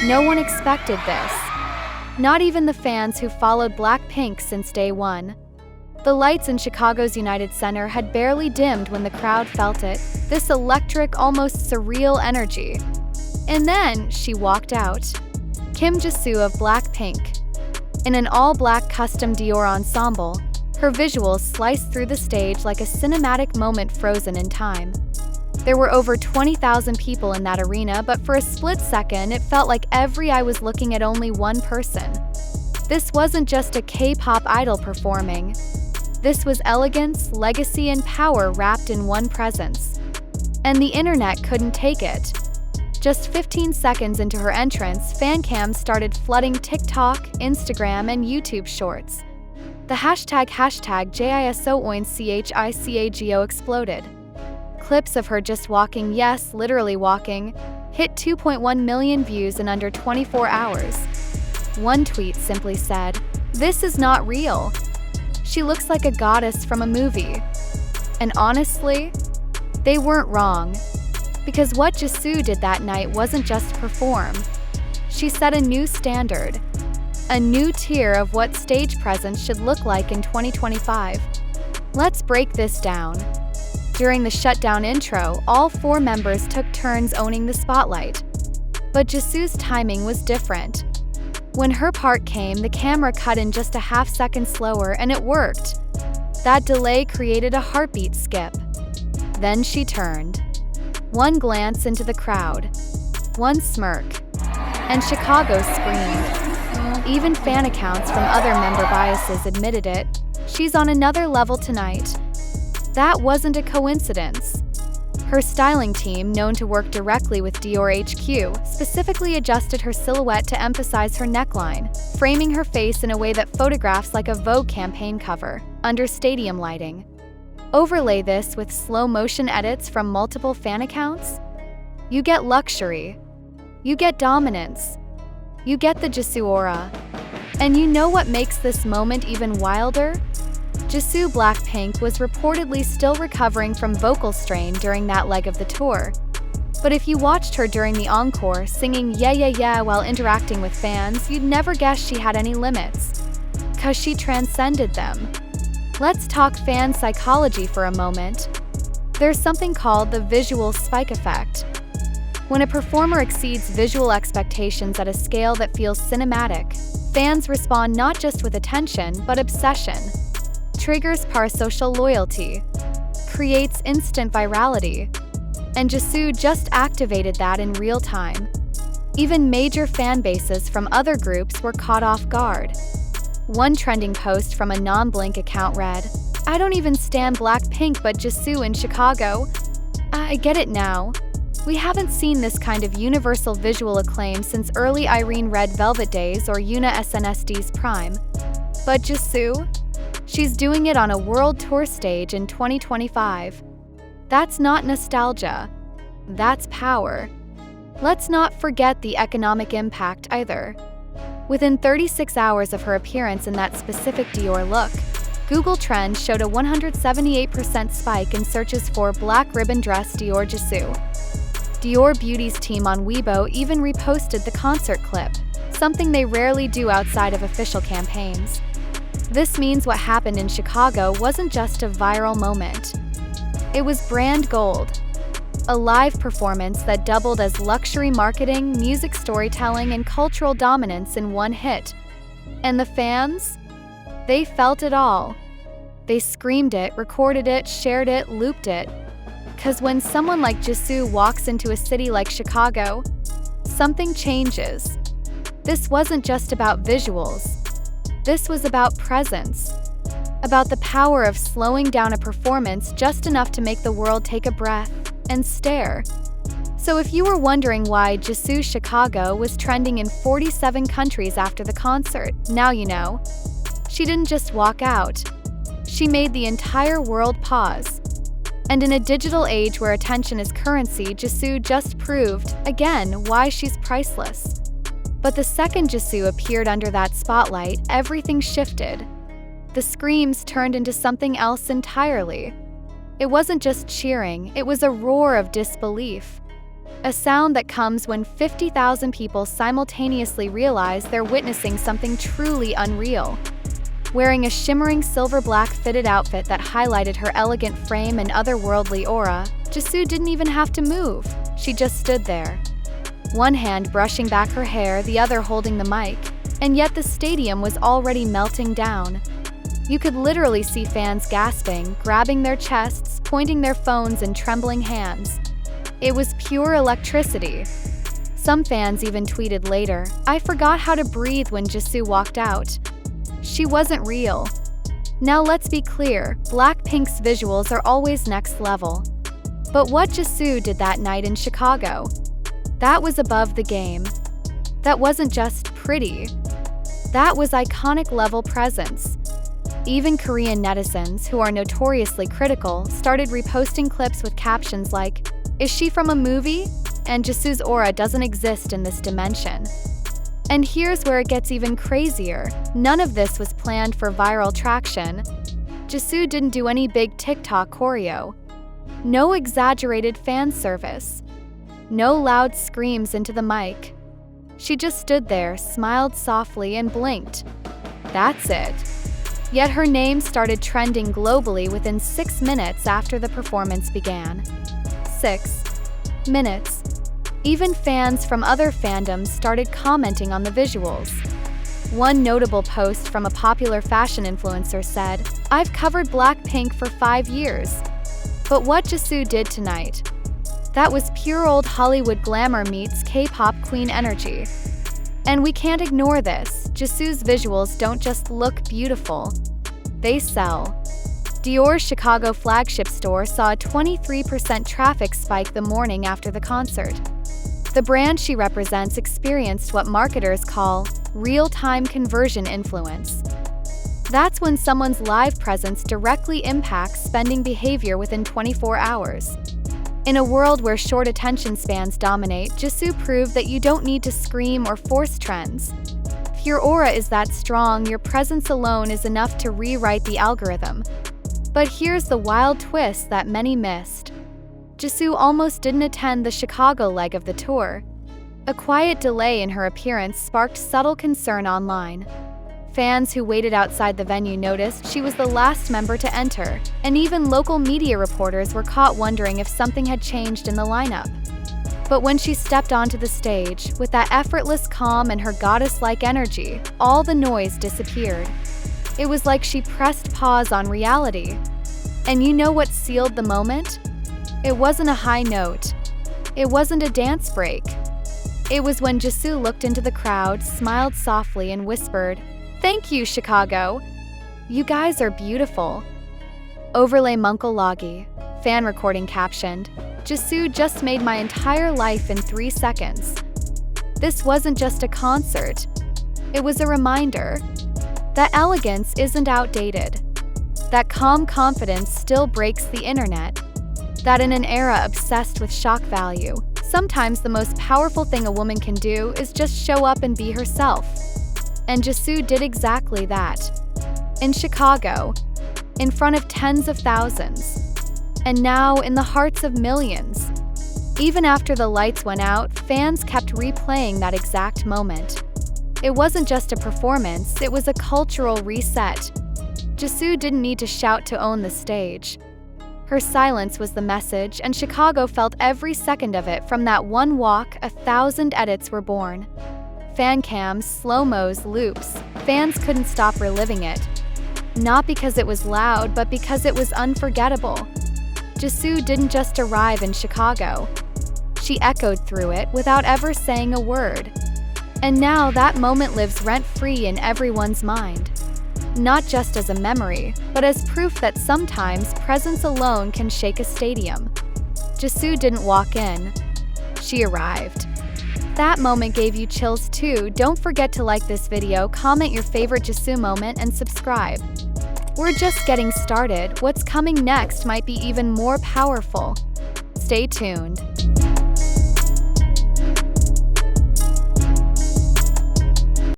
No one expected this. Not even the fans who followed Blackpink since day one. The lights in Chicago's United Center had barely dimmed when the crowd felt it, this electric, almost surreal energy. And then she walked out. Kim JISOO of Blackpink. In an all-black custom Dior ensemble, her visuals sliced through the stage like a cinematic moment frozen in time. There were over 20,000 people in that arena, but for a split second, it felt like every eye was looking at only one person. This wasn't just a K-pop idol performing. This was elegance, legacy, and power wrapped in one presence. And the internet couldn't take it. Just 15 seconds into her entrance, fancams started flooding TikTok, Instagram, and YouTube shorts. The hashtag JISOOBLACKPINK exploded. Clips of her just walking, yes, literally walking, hit 2.1 million views in under 24 hours. One tweet simply said, "This is not real. She looks like a goddess from a movie." And honestly, they weren't wrong. Because what JISOO did that night wasn't just perform. She set a new standard. A new tier of what stage presence should look like in 2025. Let's break this down. During the shutdown intro, all 4 members took turns owning the spotlight. But JISOO's timing was different. When her part came, the camera cut in just a half-second slower, and it worked. That delay created a heartbeat skip. Then she turned. One glance into the crowd. One smirk. And Chicago screamed. Even fan accounts from other member biases admitted it. She's on another level tonight. That wasn't a coincidence. Her styling team, known to work directly with Dior HQ, specifically adjusted her silhouette to emphasize her neckline, framing her face in a way that photographs like a Vogue campaign cover, under stadium lighting. Overlay this with slow-motion edits from multiple fan accounts. You get luxury. You get dominance. You get the JISOO aura. And you know what makes this moment even wilder? JISOO BLACKPINK was reportedly still recovering from vocal strain during that leg of the tour. But if you watched her during the encore, singing "Yeah Yeah Yeah" while interacting with fans, you'd never guess she had any limits. 'Cause she transcended them. Let's talk fan psychology for a moment. There's something called the visual spike effect. When a performer exceeds visual expectations at a scale that feels cinematic, fans respond not just with attention, but obsession. Triggers parasocial loyalty. Creates instant virality. And JISOO just activated that in real time. Even major fan bases from other groups were caught off guard. One trending post from a non-Blink account read, "I don't even stan Blackpink but JISOO in Chicago. I get it now. We haven't seen this kind of universal visual acclaim since early Irene Red Velvet days or Yuna SNSD prime. But JISOO? She's doing it on a world tour stage in 2025. That's not nostalgia. That's power." Let's not forget the economic impact either. Within 36 hours of her appearance in that specific Dior look, Google Trends showed a 178% spike in searches for black ribbon dress Dior JISOO. Dior Beauty's team on Weibo even reposted the concert clip, something they rarely do outside of official campaigns. This means what happened in Chicago wasn't just a viral moment. It was brand gold. A live performance that doubled as luxury marketing, music storytelling, and cultural dominance in one hit. And the fans? They felt it all. They screamed it, recorded it, shared it, looped it. 'Cause when someone like JISOO walks into a city like Chicago, something changes. This wasn't just about visuals. This was about presence. About the power of slowing down a performance just enough to make the world take a breath and stare. So if you were wondering why JISOO Chicago was trending in 47 countries after the concert, now you know. She didn't just walk out. She made the entire world pause. And in a digital age where attention is currency, JISOO just proved, again, why she's priceless. But the second JISOO appeared under that spotlight, everything shifted. The screams turned into something else entirely. It wasn't just cheering, it was a roar of disbelief. A sound that comes when 50,000 people simultaneously realize they're witnessing something truly unreal. Wearing a shimmering silver-black fitted outfit that highlighted her elegant frame and otherworldly aura, JISOO didn't even have to move. She just stood there. One hand brushing back her hair, the other holding the mic, and yet the stadium was already melting down. You could literally see fans gasping, grabbing their chests, pointing their phones in trembling hands. It was pure electricity. Some fans even tweeted later, "I forgot how to breathe when JISOO walked out." She wasn't real. Now let's be clear, Blackpink's visuals are always next level. But what JISOO did that night in Chicago, that was above the game. That wasn't just pretty. That was iconic level presence. Even Korean netizens, who are notoriously critical, started reposting clips with captions like, "Is she from a movie?" And JISOO's aura doesn't exist in this dimension. And here's where it gets even crazier. None of this was planned for viral traction. JISOO didn't do any big TikTok choreo. No exaggerated fan service. No loud screams into the mic. She just stood there, smiled softly, and blinked. That's it. Yet her name started trending globally within 6 minutes after the performance began. 6 minutes. Even fans from other fandoms started commenting on the visuals. One notable post from a popular fashion influencer said, "I've covered Blackpink for 5 years. But what JISOO did tonight, that was pure old Hollywood glamour meets K-pop queen energy." And we can't ignore this. JISOO's visuals don't just look beautiful, they sell. Dior's Chicago flagship store saw a 23% traffic spike the morning after the concert. The brand she represents experienced what marketers call real-time conversion influence. That's when someone's live presence directly impacts spending behavior within 24 hours. In a world where short attention spans dominate, JISOO proved that you don't need to scream or force trends. If your aura is that strong, your presence alone is enough to rewrite the algorithm. But here's the wild twist that many missed. JISOO almost didn't attend the Chicago leg of the tour. A quiet delay in her appearance sparked subtle concern online. Fans who waited outside the venue noticed she was the last member to enter, and even local media reporters were caught wondering if something had changed in the lineup. But when she stepped onto the stage, with that effortless calm and her goddess-like energy, all the noise disappeared. It was like she pressed pause on reality. And you know what sealed the moment? It wasn't a high note. It wasn't a dance break. It was when JISOO looked into the crowd, smiled softly, and whispered, "Thank you, Chicago. You guys are beautiful." Overlay Munkalagi, fan recording captioned, "JISOO just made my entire life in 3 seconds." This wasn't just a concert. It was a reminder that elegance isn't outdated. That calm confidence still breaks the internet. That in an era obsessed with shock value, sometimes the most powerful thing a woman can do is just show up and be herself. And JISOO did exactly that. In Chicago, in front of tens of thousands, and now in the hearts of millions. Even after the lights went out, fans kept replaying that exact moment. It wasn't just a performance, it was a cultural reset. JISOO didn't need to shout to own the stage. Her silence was the message, and Chicago felt every second of it. From that one walk, 1,000 edits were born. Fancams, slow-mos, loops. Fans couldn't stop reliving it. Not because it was loud, but because it was unforgettable. JISOO didn't just arrive in Chicago. She echoed through it without ever saying a word. And now that moment lives rent-free in everyone's mind. Not just as a memory, but as proof that sometimes presence alone can shake a stadium. JISOO didn't walk in. She arrived. That moment gave you chills too. Don't forget to like this video, comment your favorite JISOO moment, and subscribe. We're just getting started. What's coming next might be even more powerful. Stay tuned.